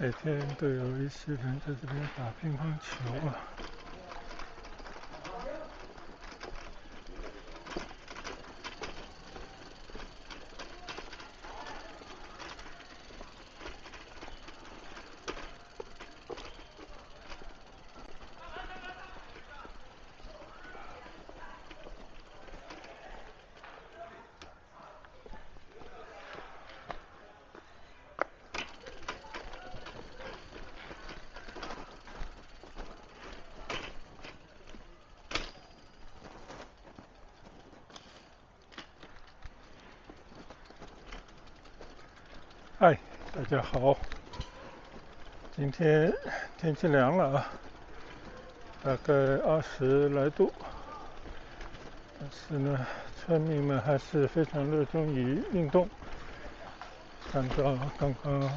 每天都有一些人在这边打乒乓球啊。嗨，大家好。今天天气凉了啊，大概20来度，但是呢，村民们还是非常热衷于运动。看到刚刚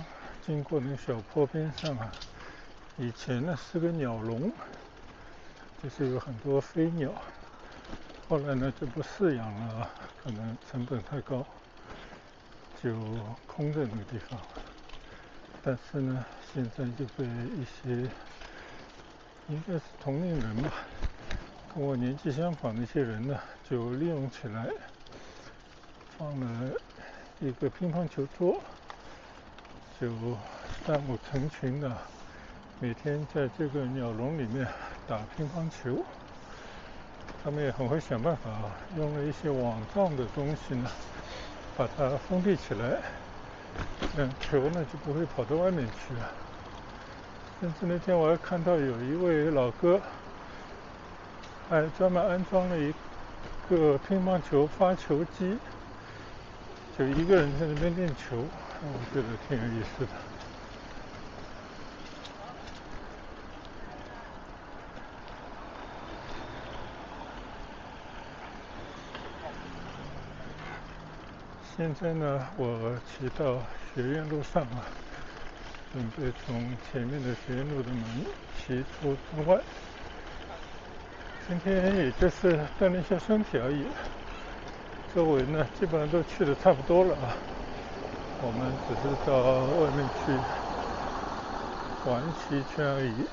经过那个小坡边上啊，以前呢是个鸟笼，就是有很多飞鸟，后来呢就不饲养了啊，可能成本太高，就空着那个地方。但是呢，现在就被一些应该是同龄人吧，跟我年纪相仿的一些人呢，就利用起来，放了一个乒乓球桌，就3、5成群的，每天在这个鸟笼里面打乒乓球。他们也很会想办法啊，用了一些网状的东西呢，把它封闭起来，这样球呢就不会跑到外面去啊。甚至那天我还看到有一位老哥，还专门安装了一个乒乓球发球机，就一个人在那边练球，我觉得挺有意思的。现在呢，我骑到学院路上啊，准备从前面的学院路的门骑出村外。今天也就是锻炼一下身体而已，周围呢基本上都去的差不多了啊，我们只是到外面去玩骑一圈而已。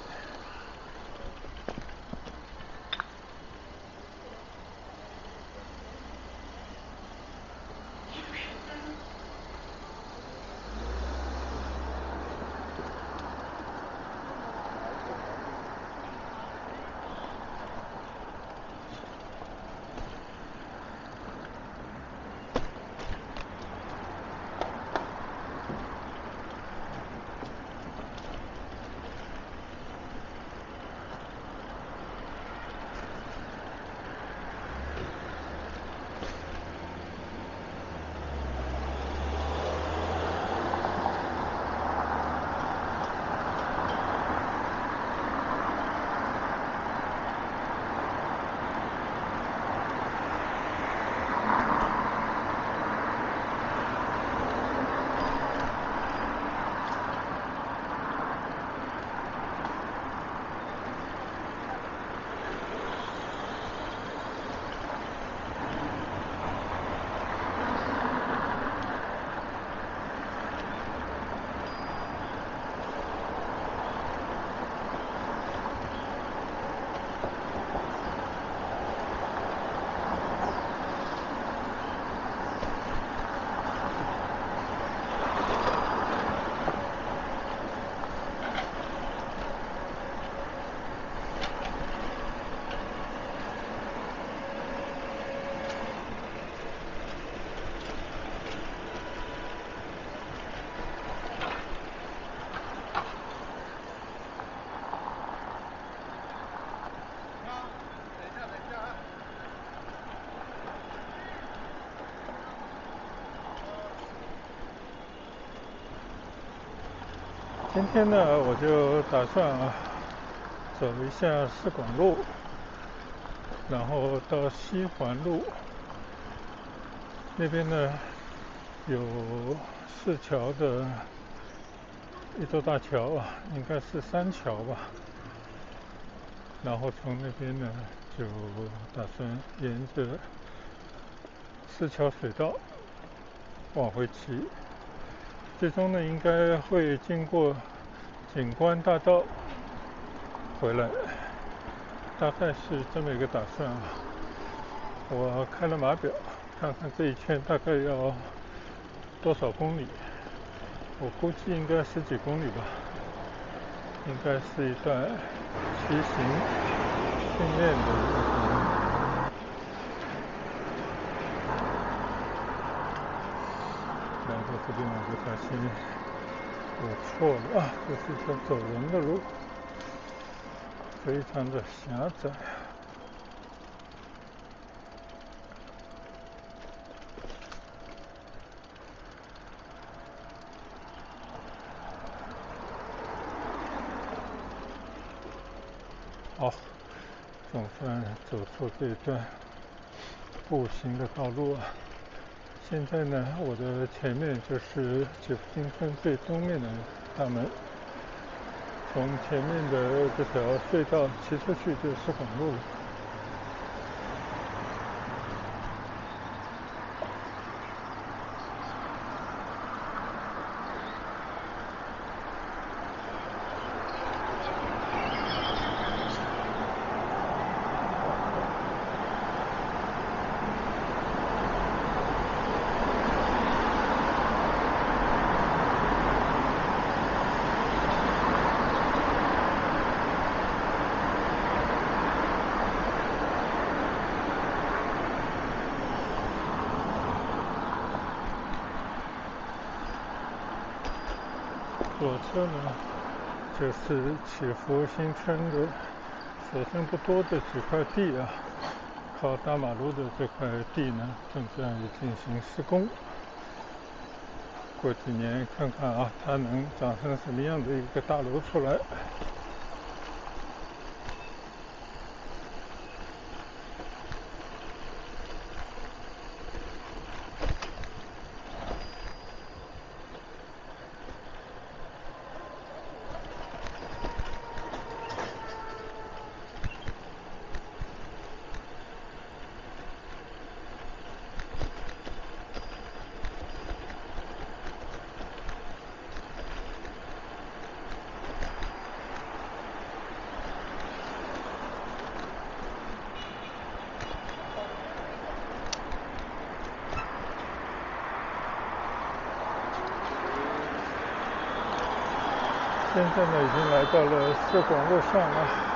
今天呢，我就打算走一下市广路，然后到西环路那边呢，有市桥的一座大桥啊，应该是3桥吧。然后从那边呢，就打算沿着市桥水道往回骑。最终呢，应该会经过景观大道回来，大概是这么一个打算啊。我看了码表，看看这一圈大概要多少公里，我估计应该10几公里吧，应该是一段骑行训练的一个公路。来到这边我就发现我错了啊，这是一条走人的路，非常的狭窄。好，总算走出这段步行的道路啊。现在呢，我的前面就是九福新村最东面的大门，从前面的这条隧道骑出去就是广路了。左侧呢，就是祈福新村的所剩不多的几块地啊，靠大马路的这块地呢，正在进行施工。过几年看看啊，它能长成什么样的一个大楼出来。现在呢，已经来到了市广路上了。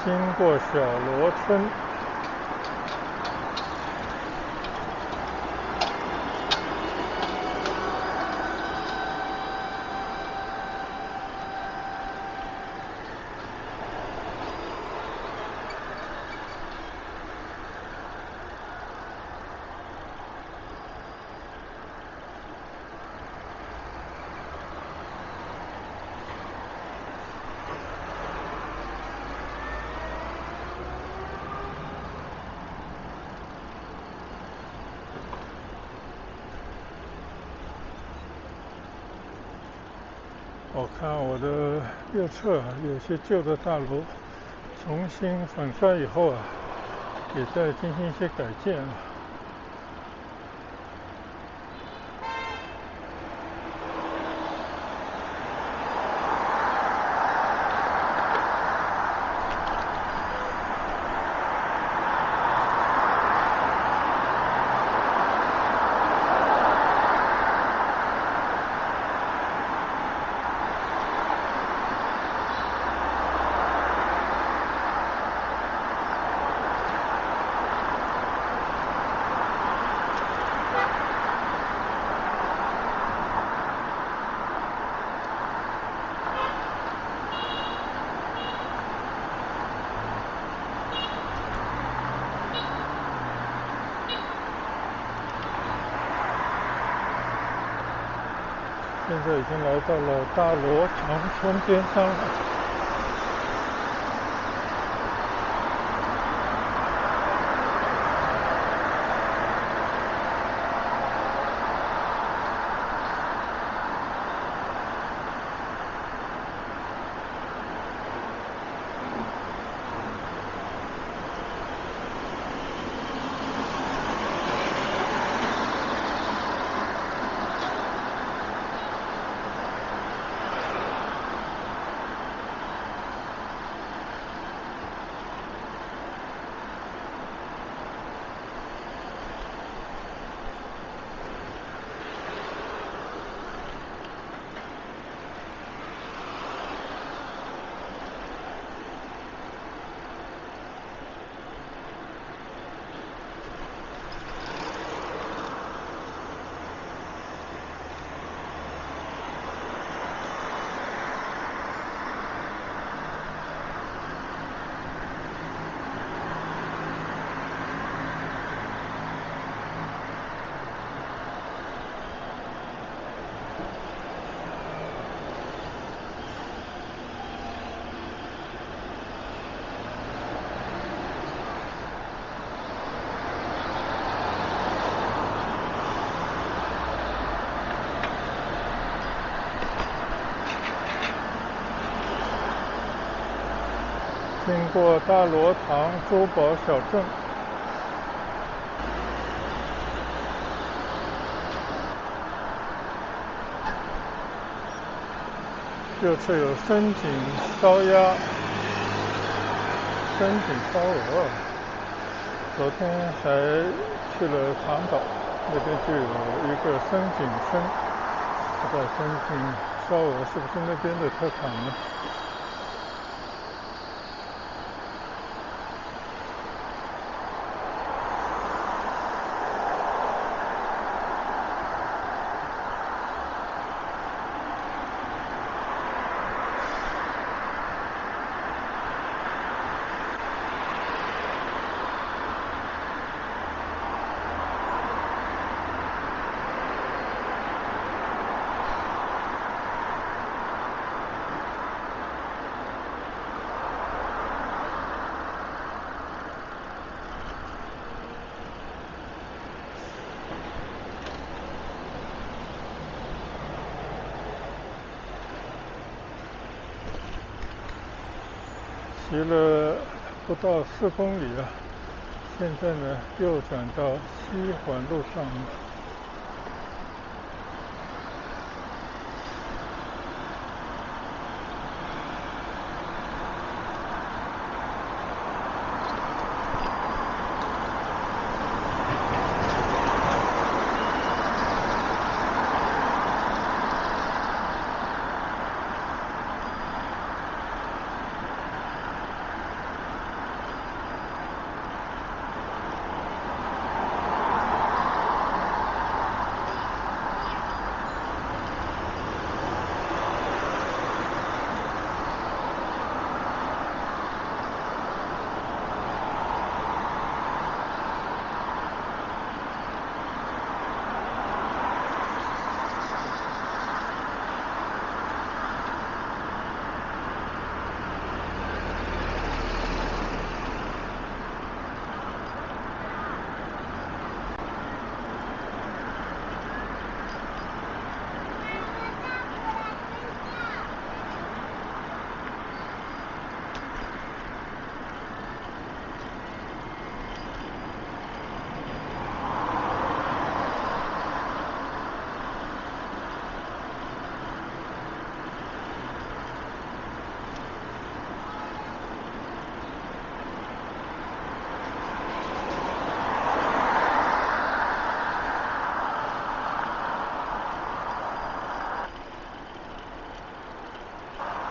经过小罗村。我看我的右侧有些旧的大楼重新粉刷以后也在进行一些改建现在已经来到了大罗塘村边上了。经过大罗塘珠宝小镇，这次有深井烧鸭、深井烧鹅。昨天还去了长岛，那边就有一个深井参，不知道深井烧鹅是不是那边的特产呢？骑了不到4公里现在呢右转到西环路上了。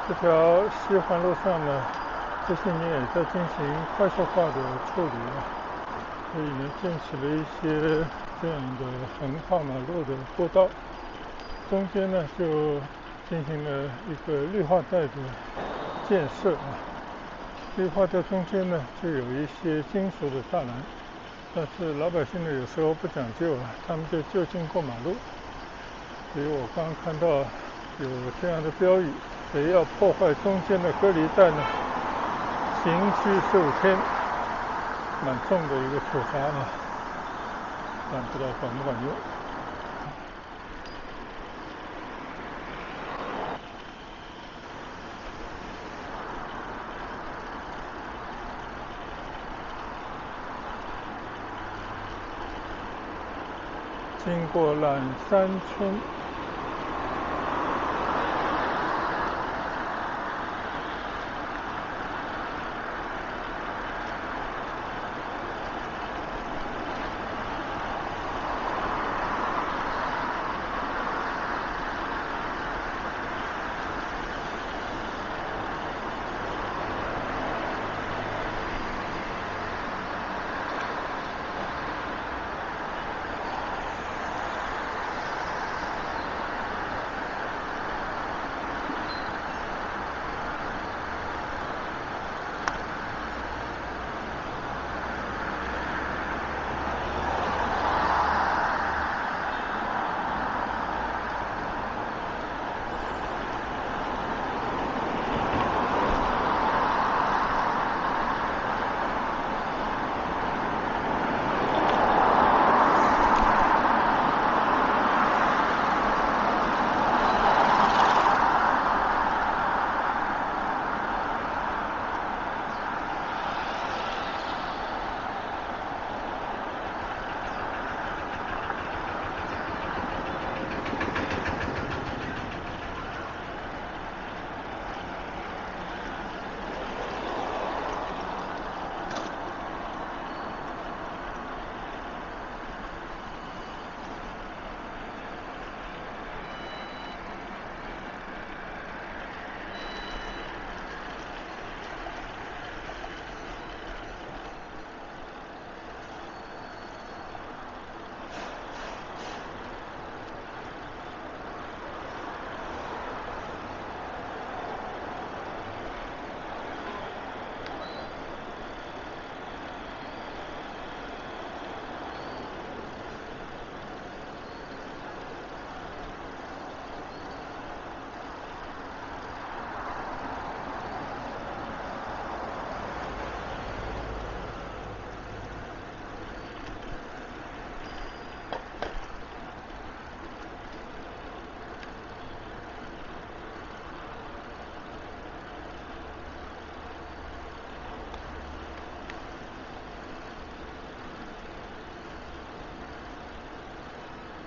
这条西环路上呢，这些年也在进行快速化的处理所以呢，建起了一些这样的横跨马路的过道，中间呢就进行了一个绿化带的建设绿化带中间呢就有一些金属的栅栏，但是老百姓呢有时候不讲究他们就近过马路，所以我刚刚看到有这样的标语：谁要破坏中间的隔离带呢，刑拘15天，蛮重的一个处罚但不知道管不管用。经过榄山村，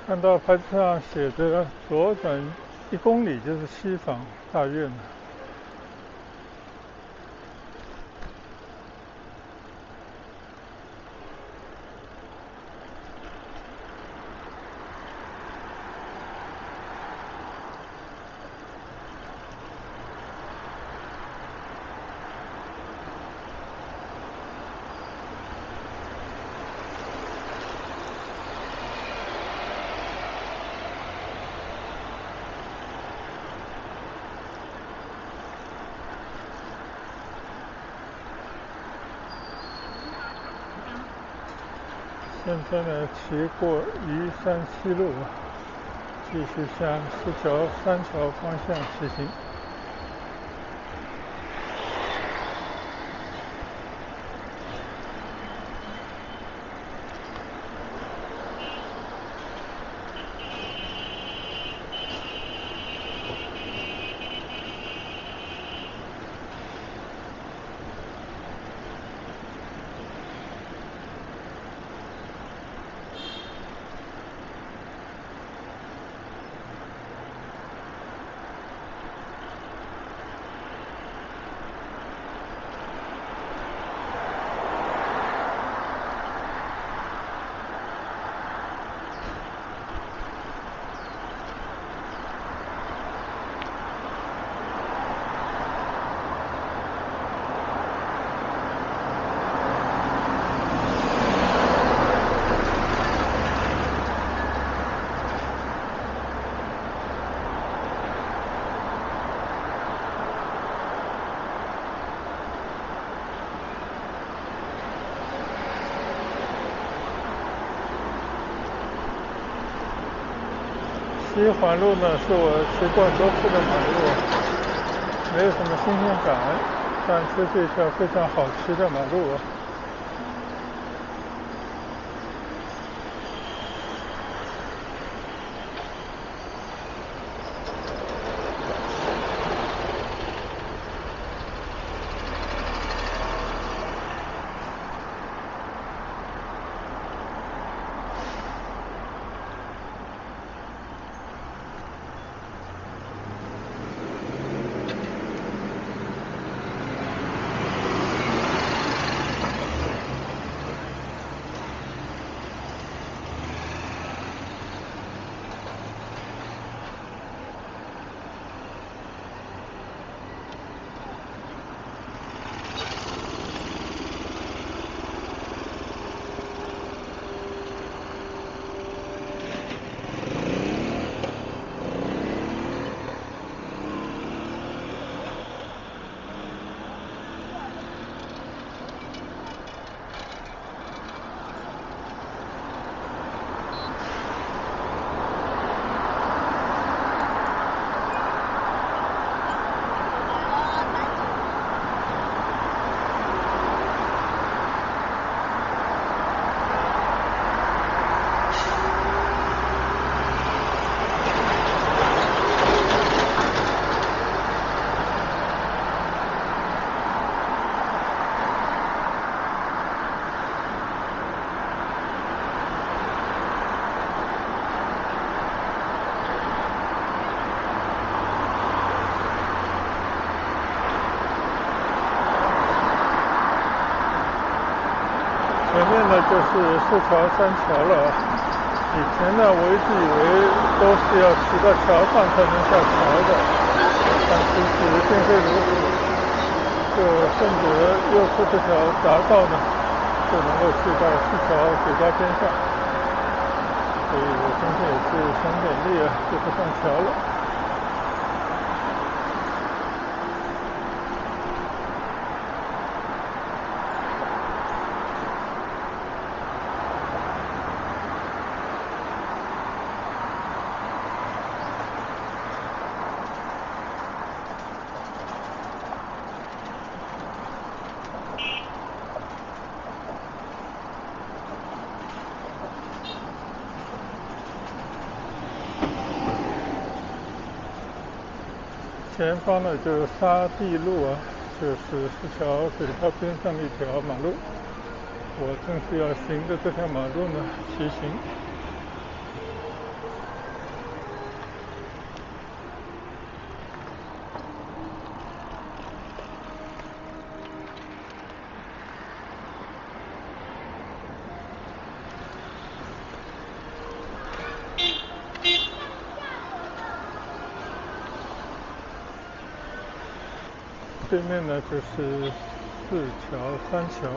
看到牌子上写着左转1公里就是西坊大院现在呢，骑过宜山西路继续向石桥三桥方向骑行。西环路呢是我骑过多次的马路，没有什么新鲜感，但是这条非常好骑的马路。前面呢就是四桥三桥了。以前呢我一直以为都是要骑到桥上才能下桥的，但其实并非如此，就顺着右侧这条匝道呢就能够去到四桥酒家边上。所以我今天也是省点力就不上桥了。前方呢就是沙地路就是四桥水道边上的一条马路。我正是要循着这条马路呢骑行。对面呢就是四桥三桥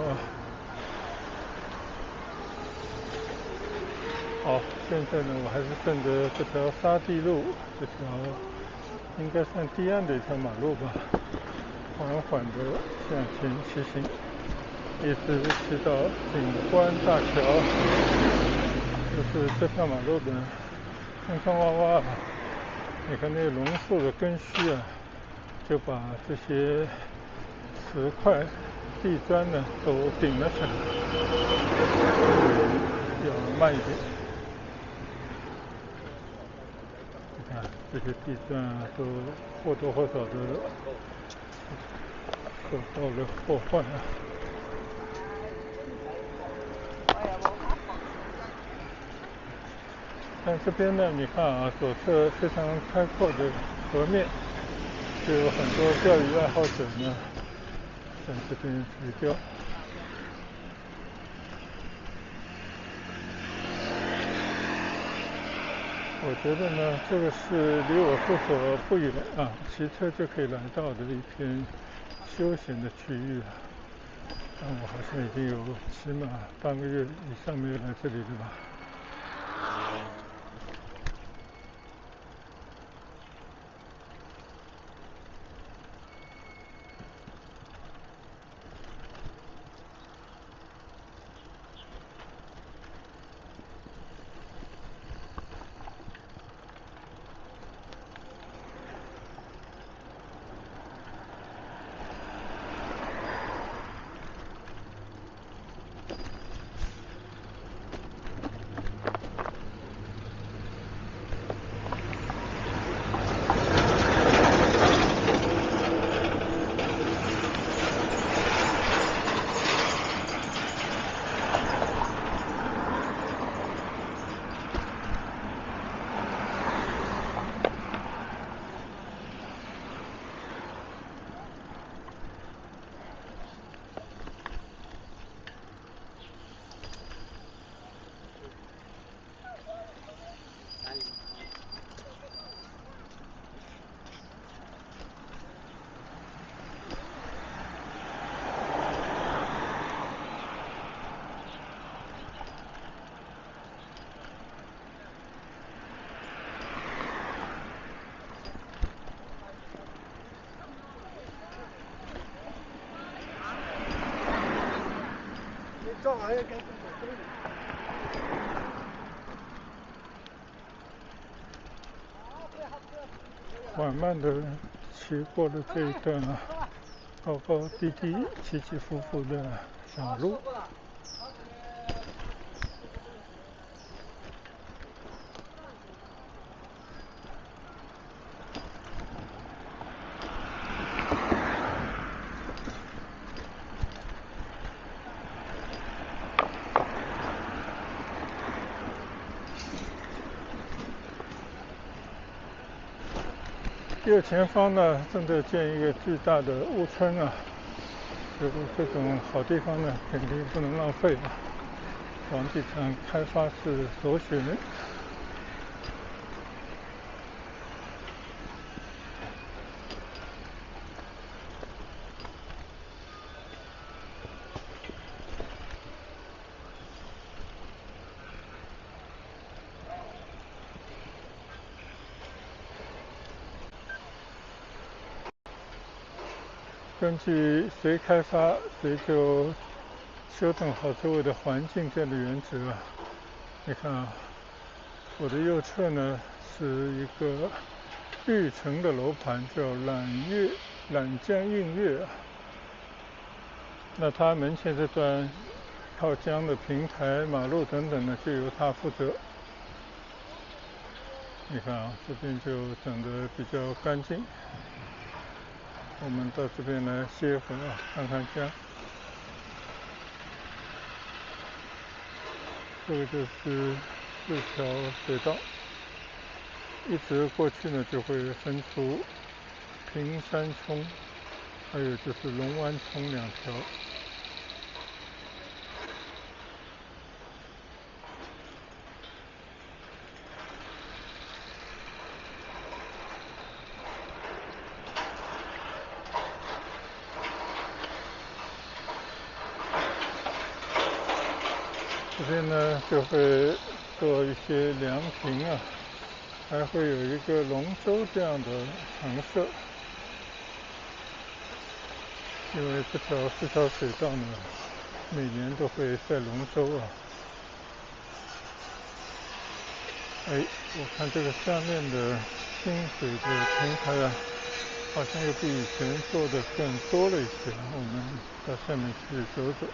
好，现在呢我还是顺着这条沙地路，这条应该算堤岸的一条马路吧，缓缓地向前骑行，一直骑到景观大桥。就是这条马路的坑坑洼洼你看那个榕树的根须就把这些石块地砖呢都顶了起来，要慢一点。你看这些地砖都或多或少的受到了破坏但这边呢，你看左侧非常开阔的河面，就有很多钓鱼爱好者呢在这边垂钓。我觉得呢，这个是离我住所不远骑车就可以来到的一片休闲的区域但我好像已经有起码半个月以上没有来这里了吧。缓慢的骑过了这一段高高低低、起起伏伏的小路。右前方呢，正在建一个巨大的屋村所以这种好地方呢，肯定不能浪费房地产开发是首选。根据谁开发，谁就修整好周围的环境这样的原则你看我的右侧呢是一个玉城的楼盘，叫揽江映月那它门前这段靠江的平台、马路等等呢，就由它负责。你看这边就整得比较干净。我们到这边来歇会看看江。这个就是四条水道，一直过去呢就会分出平山冲，还有就是龙湾冲2条。这边呢就会做一些凉亭还会有一个龙舟这样的常设。因为这4条水道呢，每年都会赛龙舟我看这个下面的清水的平台好像又比以前做的更多了一些。我们到下面去走走。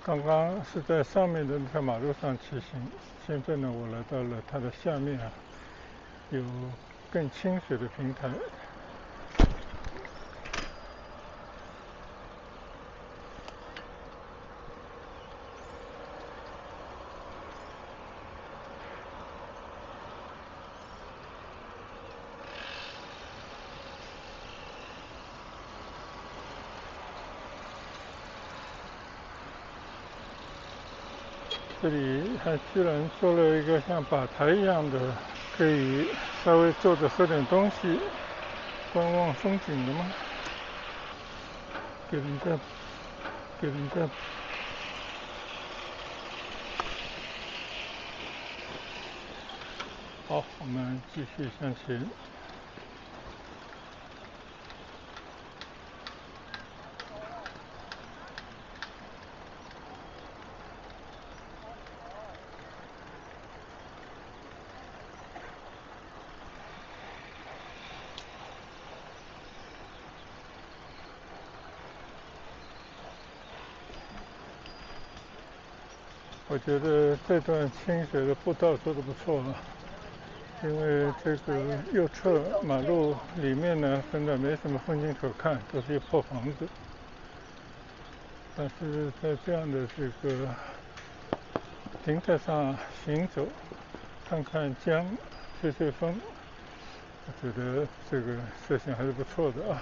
刚刚是在上面的那条马路上骑行，现在呢，我来到了它的下面有更清水的平台。这里还居然做了一个像吧台一样的，可以稍微坐着喝点东西、观望风景的吗？给人家。好，我们继续向前。我觉得这段清水的步道做得不错因为这个右侧马路里面呢，真的没什么风景可看，都是一破房子。但是在这样的这个平台上行走，看看江，吹吹风，我觉得这个设想还是不错的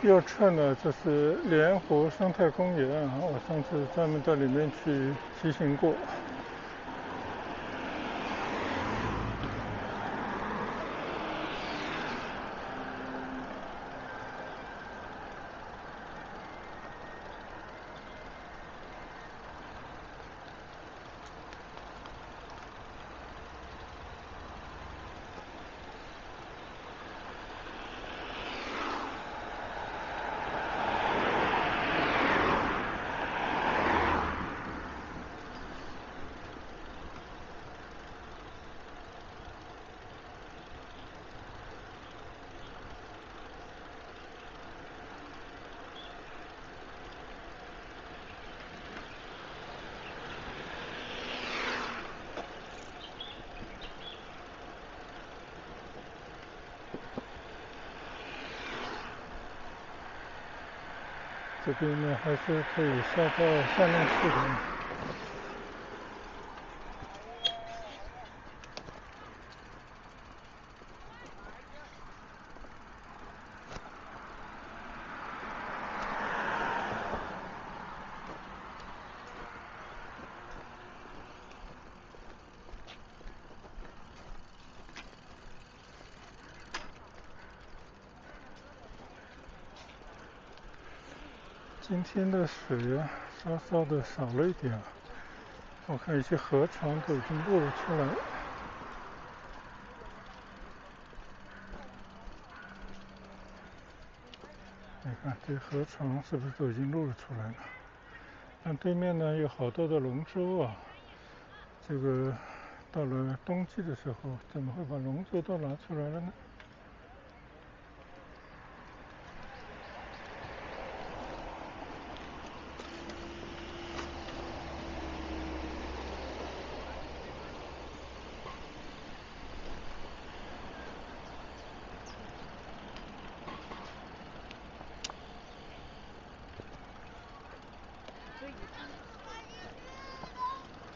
右侧呢，这是莲湖生态公园啊，我上次专门到里面去骑行过。这边呢还是可以下到下面去的。今天的水啊，稍稍的少了一点，我看一些河床都已经露了出来。你看这河床是不是都已经露了出来了？但对面呢有好多的龙舟啊，这个到了冬季的时候，怎么会把龙舟都拿出来了呢？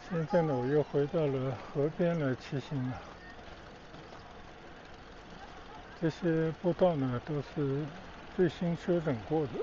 现在呢，我又回到了河边来骑行了。这些步道呢，都是最新修整过的。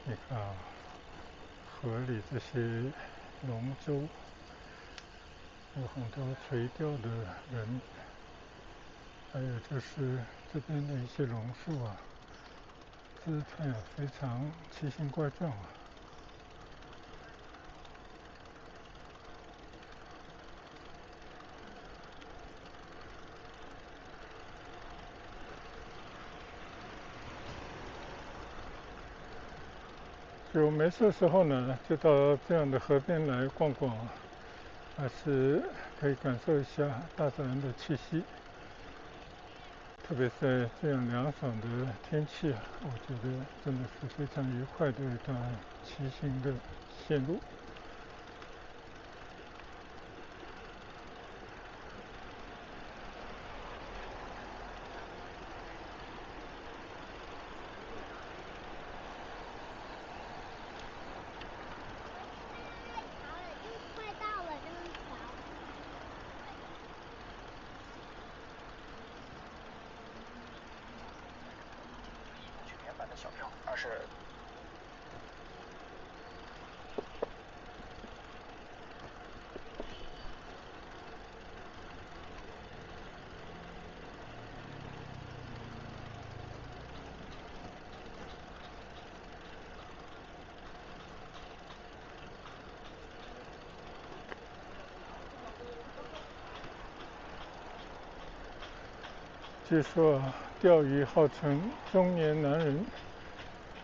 你看啊，河里这些龙舟，有很多垂钓的人，还有就是这边的一些榕树啊，姿态啊非常奇形怪状啊。就没事的时候呢，就到这样的河边来逛逛啊，还是可以感受一下大自然的气息。特别在这样凉爽的天气啊，我觉得真的是非常愉快的一段骑行的线路。据说啊，钓鱼号称中年男人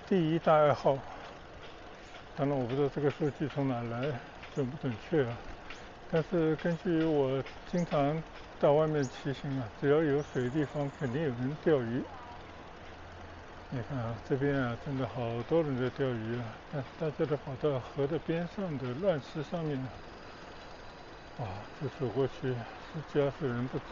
第一大爱好。当然，我不知道这个数据从哪来，准不准确啊。但是根据我经常到外面骑行啊，只要有水的地方，肯定有人钓鱼。你看啊，这边啊，真的好多人在钓鱼啊，但是大家都跑到河的边上的乱石上面哇，这走过去是驾驶人不止。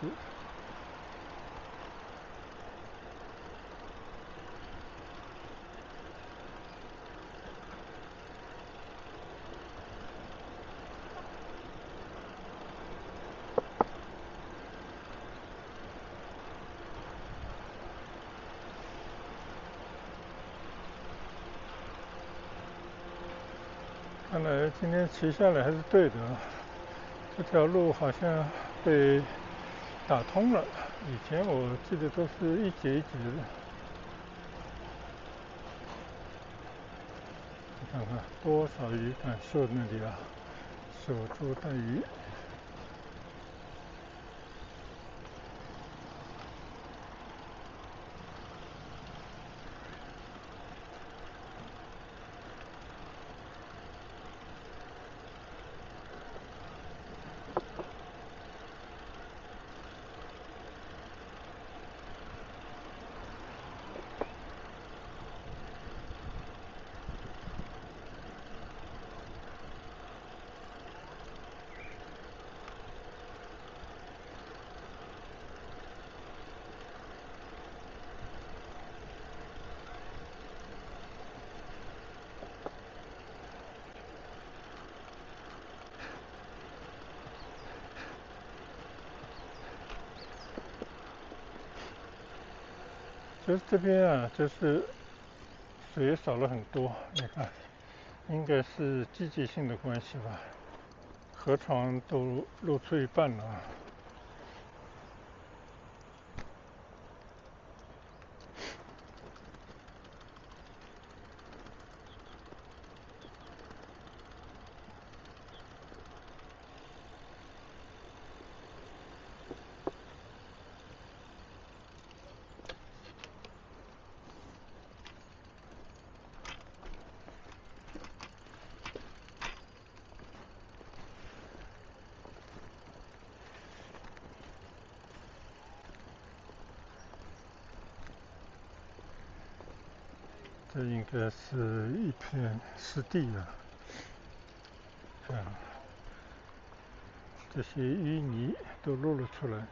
看来今天骑下来还是对的，这条路好像被打通了，以前我记得都是一节一节的。你看看多少鱼敢射那里啊，守株待鱼。就是这边啊，就是水少了很多，你看，应该是季节性的关系吧。河床都露出一半了。这应该是一片湿地了，看这些淤泥都露了出来。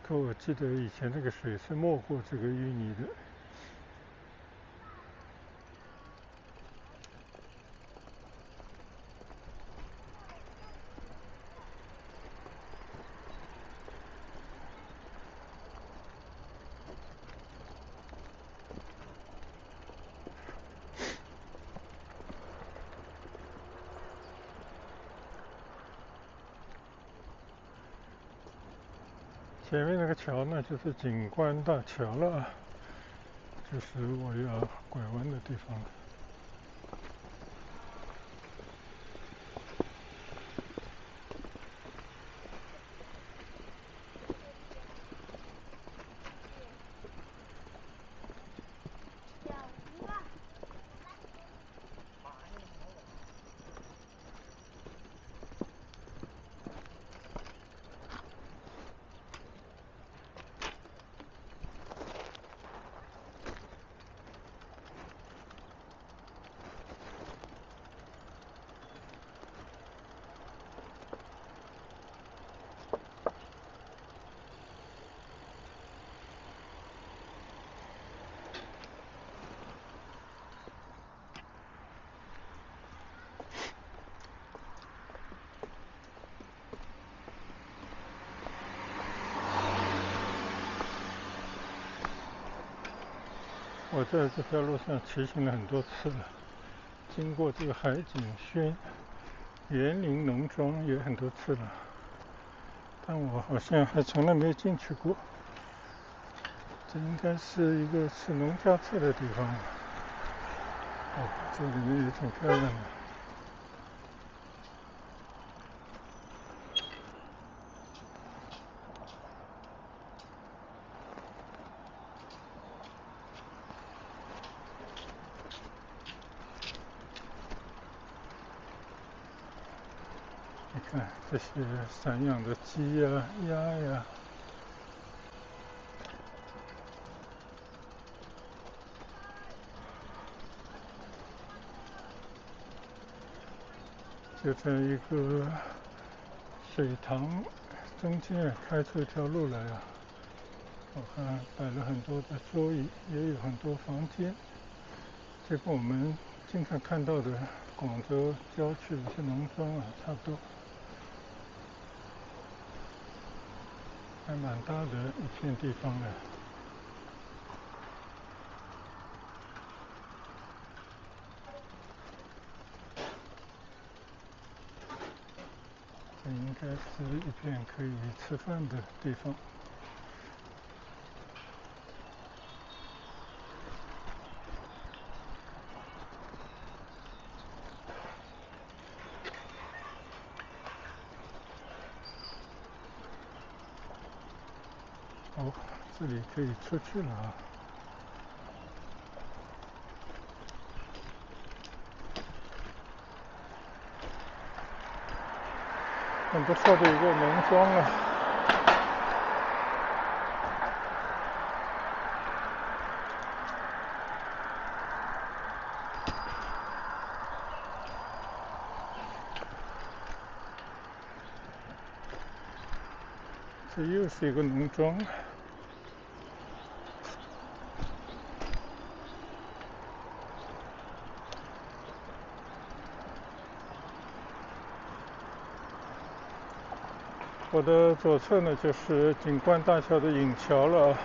可我记得以前这个水是没过这个淤泥的。前面那个桥呢，就是景观大桥了，就是我要拐弯的地方了。我在这条路上骑行了很多次了，经过这个海景轩园林农庄也很多次了，但我好像还从来没有进去过。这应该是一个吃农家菜的地方。哦，这里面也挺漂亮的。你看这些散养的鸡呀、鸭呀，就在一个水塘中间开出一条路来啊，我看摆了很多的桌椅，也有很多房间。这跟我们经常看到的广州郊区的一些农庄啊差不多，还蛮大的一片地方的。这应该是一片可以吃饭的地方。哦，这里可以出去了啊。很不错的一个农庄啊。这又是一个农庄。我的左侧呢，就是景观大桥的引桥了。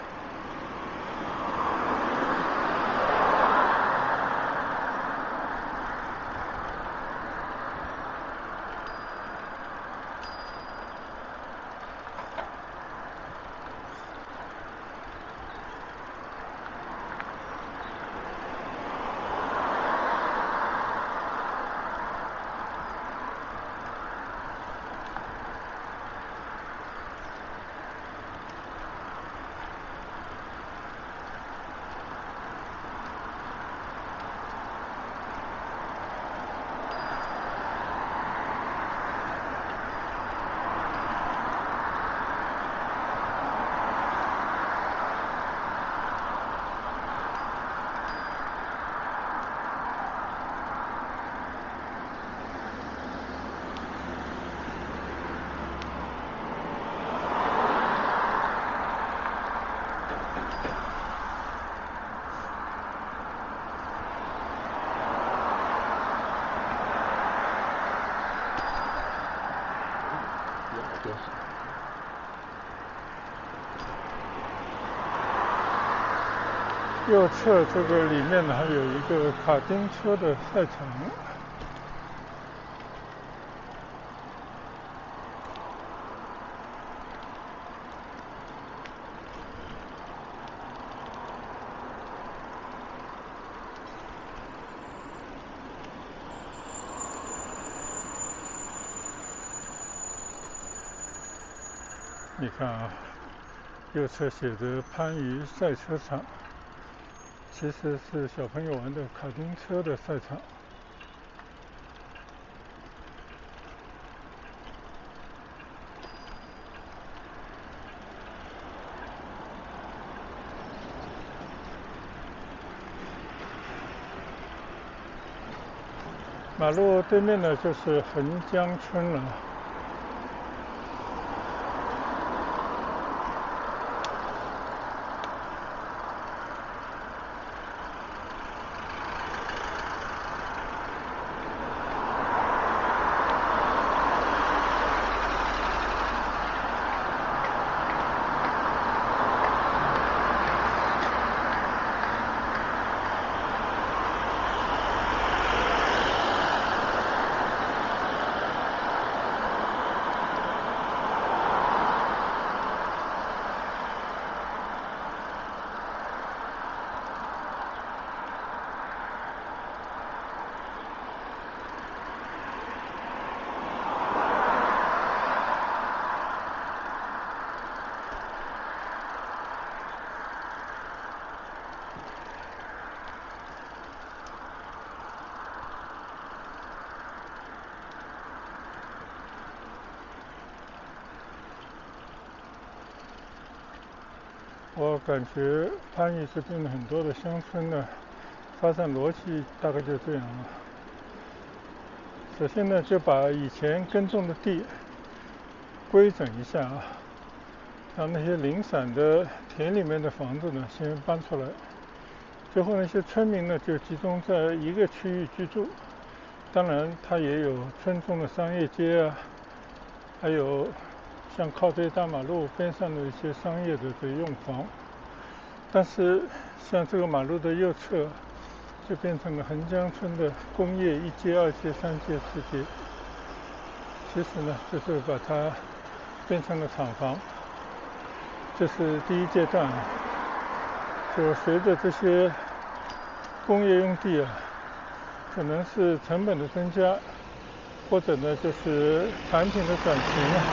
右侧这个里面呢，还有一个卡丁车的赛场。你看啊，右侧写着番禺赛车场，其实是小朋友玩的卡丁车的赛场。马路对面呢，就是横江村了。我感觉番禺这边的很多的乡村呢，发展逻辑大概就这样了。首先呢，就把以前耕种的地规整一下啊，让那些零散的田里面的房子呢先搬出来，最后那些村民呢就集中在一个区域居住。当然，它也有村中的商业街啊，还有像靠这些大马路边上的一些商业的这用房。但是，像这个马路的右侧，就变成了横江村的工业1街、2街、3街、4街。其实呢，就是把它变成了厂房。这是第一阶段，就随着这些工业用地啊，可能是成本的增加，或者呢就是产品的转型啊，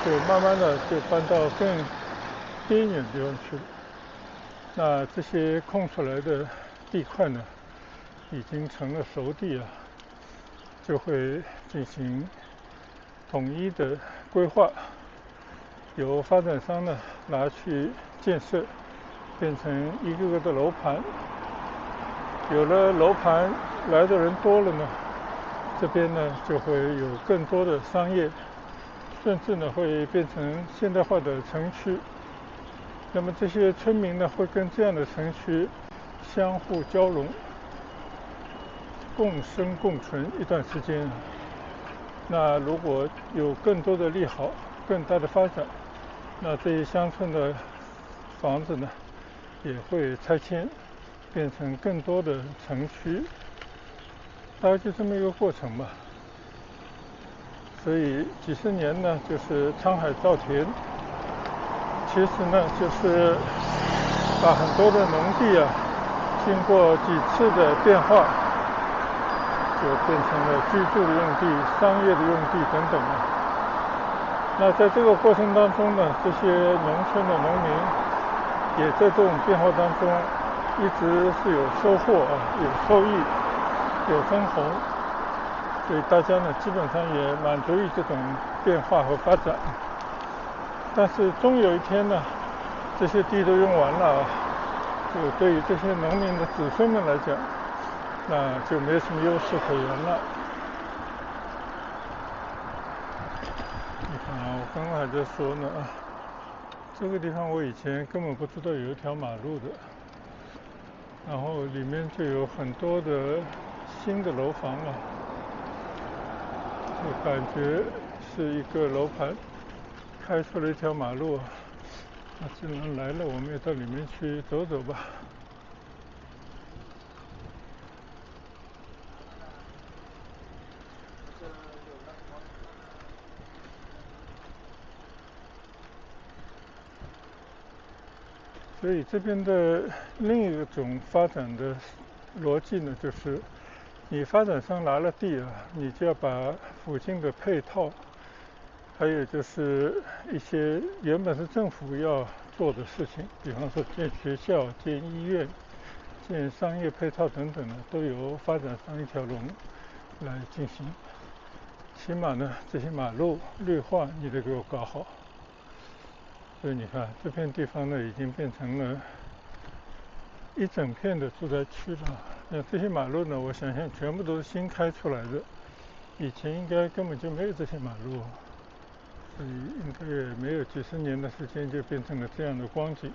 就慢慢的就搬到更边远的地方去了。那这些空出来的地块呢，已经成了熟地啊，就会进行统一的规划，由发展商呢拿去建设，变成一个个的楼盘。有了楼盘，来的人多了呢，这边呢就会有更多的商业，甚至呢会变成现代化的城区。那么这些村民呢会跟这样的城区相互交融，共生共存一段时间。那如果有更多的利好，更大的发展，那这些乡村的房子呢也会拆迁，变成更多的城区，大概就这么一个过程吧。所以几十年呢就是沧海造田，其实呢就是把很多的农地啊经过几次的变化，就变成了居住的用地、商业的用地等等啊。那在这个过程当中呢，这些农村的农民也在这种变化当中一直是有收获啊，有收益，有分红，所以大家呢基本上也满足于这种变化和发展。但是终有一天呢，这些地都用完了啊，就对于这些农民的子孙们来讲，那就没什么优势可言了。你看啊，我刚刚还在说呢，这个地方我以前根本不知道有一条马路的，然后里面就有很多的新的楼房啊，就感觉是一个楼盘开出了一条马路。那既然来了，我们也到里面去走走吧。所以这边的另一种发展的逻辑呢，就是你发展商拿了地啊，你就要把附近的配套，还有就是一些原本是政府要做的事情，比方说建学校、建医院、建商业配套等等呢，都由发展商一条龙来进行。起码呢，这些马路绿化你得给我搞好。所以你看，这片地方呢，已经变成了一整片的住宅区了。那这些马路呢，我想想全部都是新开出来的，以前应该根本就没有这些马路，所以应该也没有几十年的时间就变成了这样的光景。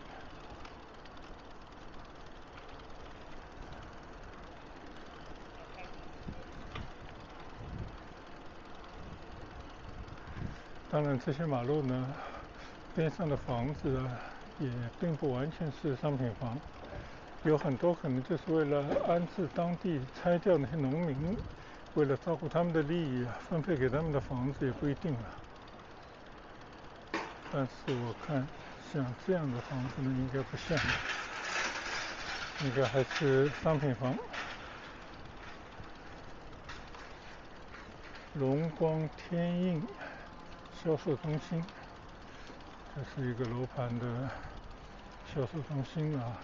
当然，这些马路呢，边上的房子啊，也并不完全是商品房，有很多可能就是为了安置当地拆掉那些农民，为了照顾他们的利益啊，分配给他们的房子也不一定啊。但是我看像这样的房子呢，应该不像，应该还是商品房。龙光天印销售中心，这是一个楼盘的销售中心啊。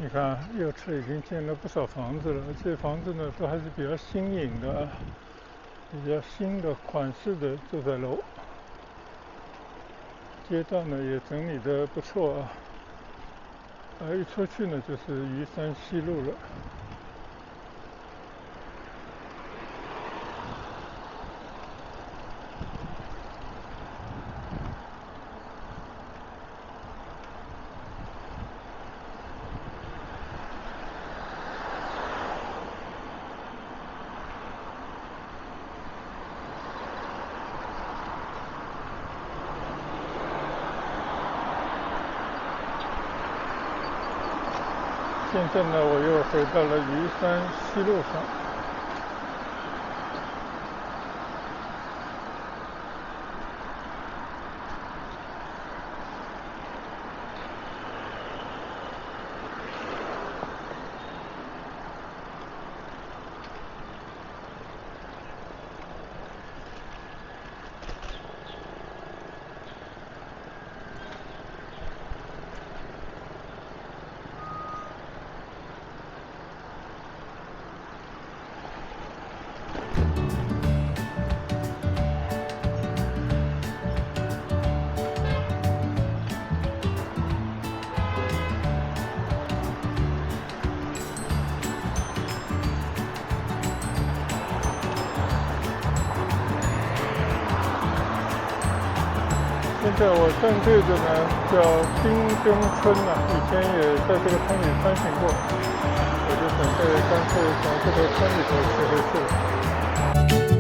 你看，右侧已经建了不少房子了，这些房子呢都还是比较新颖的，比较新的款式的住宅楼。街道呢也整理得不错啊，一出去呢就是鱼山西路了。现在呢，我又回到了鱼山西路上。现在我正对着呢叫滨根村啊，以前也在这个村里穿行过，我就准备干脆从这个村里头撤回去了。